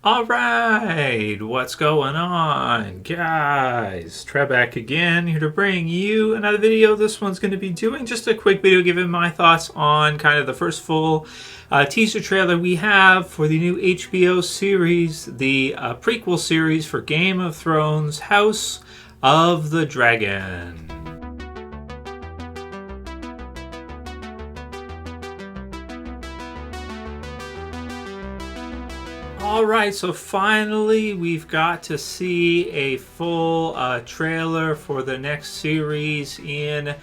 All right, what's going on, guys? Trev back again, here to bring you another video. This one's going to be doing just a quick video giving my thoughts on kind of the first full teaser trailer we have for the new HBO series, the prequel series for Game of Thrones, House of the Dragon. All right, so finally we've got to see a full trailer for the next series in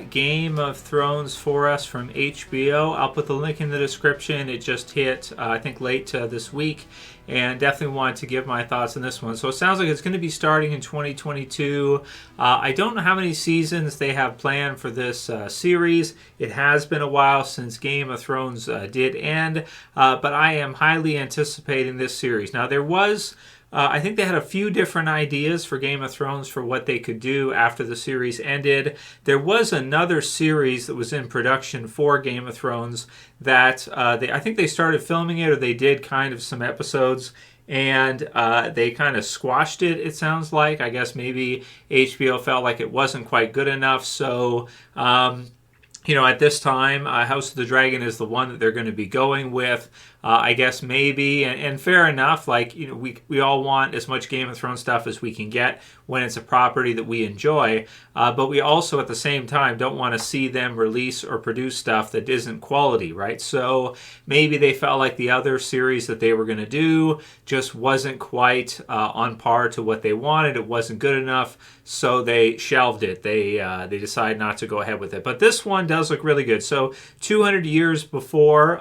Game of Thrones for us from HBO. I'll put the link in the description. It just hit, I think, late this week, and definitely wanted to give my thoughts on this one. So it sounds like it's going to be starting in 2022. I don't know how many seasons they have planned for this series. It has been a while since Game of Thrones did end, but I am highly anticipating this series. Now, there was I think they had a few different ideas for Game of Thrones for what they could do after the series ended. There was another series that was in production for Game of Thrones that I think they started filming it, or they did kind of some episodes, and they kind of squashed it, it sounds like. I guess maybe HBO felt like it wasn't quite good enough, so at this time, House of the Dragon is the one that they're going to be going with. I guess maybe, and fair enough, we all want as much Game of Thrones stuff as we can get when it's a property that we enjoy, but we also at the same time don't want to see them release or produce stuff that isn't quality, right? So maybe they felt like the other series that they were going to do just wasn't quite on par to what they wanted. It wasn't good enough, so they shelved it. They decided not to go ahead with it. But this one does look really good. So 200 years before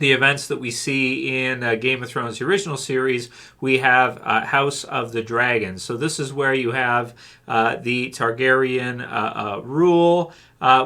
the events that we see in Game of Thrones, the original series, we have House of the Dragon. So this is where you have the Targaryen rule,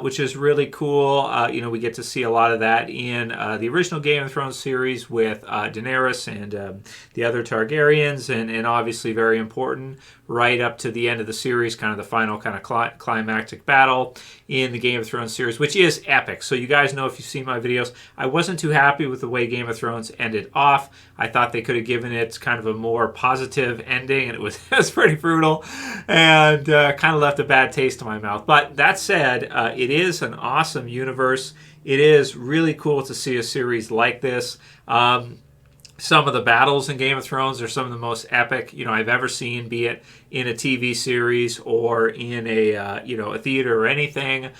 which is really cool. We get to see a lot of that in the original Game of Thrones series with Daenerys and the other Targaryens, and obviously very important right up to the end of the series, kind of the final kind of climactic battle in the Game of Thrones series, which is epic. So you guys know, if you've seen my videos, I wasn't too happy with the way Game of Thrones ended off. I thought they could have given it kind of a more positive ending, and it was pretty brutal and kind of left a bad taste in my mouth. But that said, it is an awesome universe. It is really cool to see a series like this. Some of the battles in Game of Thrones are some of the most epic, I've ever seen, be it in a TV series or in a theater or anything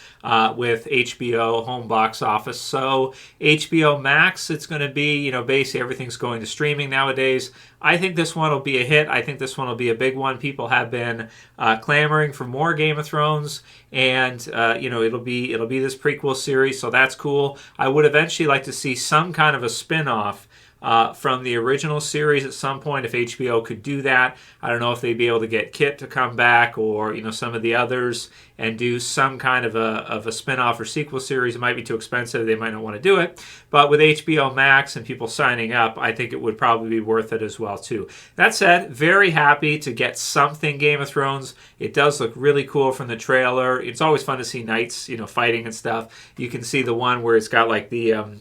with HBO home box office. So HBO Max, it's going to be, basically everything's going to streaming nowadays. I think this one will be a hit. I think this one will be a big one. People have been clamoring for more Game of Thrones, and it'll be this prequel series, so that's cool. I would eventually like to see some kind of a spin-off from the original series at some point, if HBO could do that. I don't know if they'd be able to get Kit to come back, or some of the others, and do some kind of a spin-off or sequel series. It might be too expensive. They might not want to do it. But with HBO Max and people signing up, I think it would probably be worth it as well, too. That said, very happy to get something Game of Thrones. It does look really cool from the trailer. It's always fun to see knights, fighting and stuff. You can see the one where it's got like the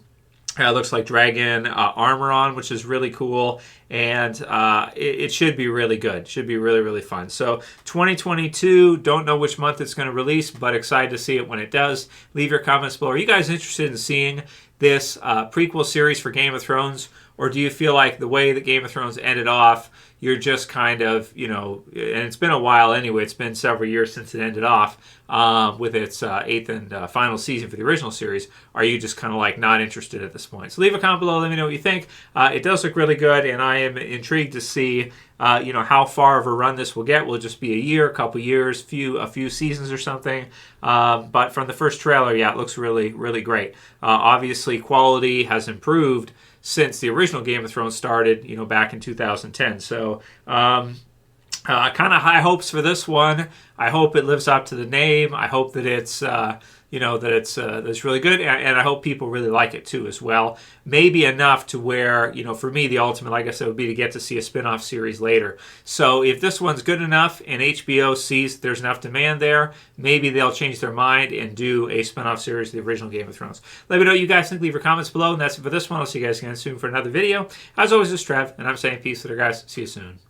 it looks like dragon armor on, which is really cool, and it should be really good. Should be really, really fun. So 2022, don't know which month it's going to release, but excited to see it when it does. Leave your comments below. Are you guys interested in seeing this prequel series for Game of Thrones, or do you feel like the way that Game of Thrones ended off, you're just kind of, and it's been a while anyway, it's been several years since it ended off with its eighth and final season for the original series. Are you just kind of like not interested at this point? So leave a comment below, let me know what you think. It does look really good, and I am intrigued to see how far of a run this will get. Will it just be a year, a couple years, a few seasons or something? But from the first trailer, yeah, it looks really, really great. Obviously, quality has improved since the original Game of Thrones started, back in 2010. So Kind of high hopes for this one. I hope it lives up to the name. I hope that it's that's really good, and I hope people really like it too as well. Maybe enough to where, for me, the ultimate, like I said, would be to get to see a spin-off series later. So if this one's good enough and HBO sees there's enough demand there, maybe they'll change their mind and do a spin-off series of the original Game of Thrones. Let me know what you guys think. Leave your comments below, and that's it for this one. I'll see you guys again soon for another video. As always, this is Trev, and I'm saying peace later, guys. See you soon.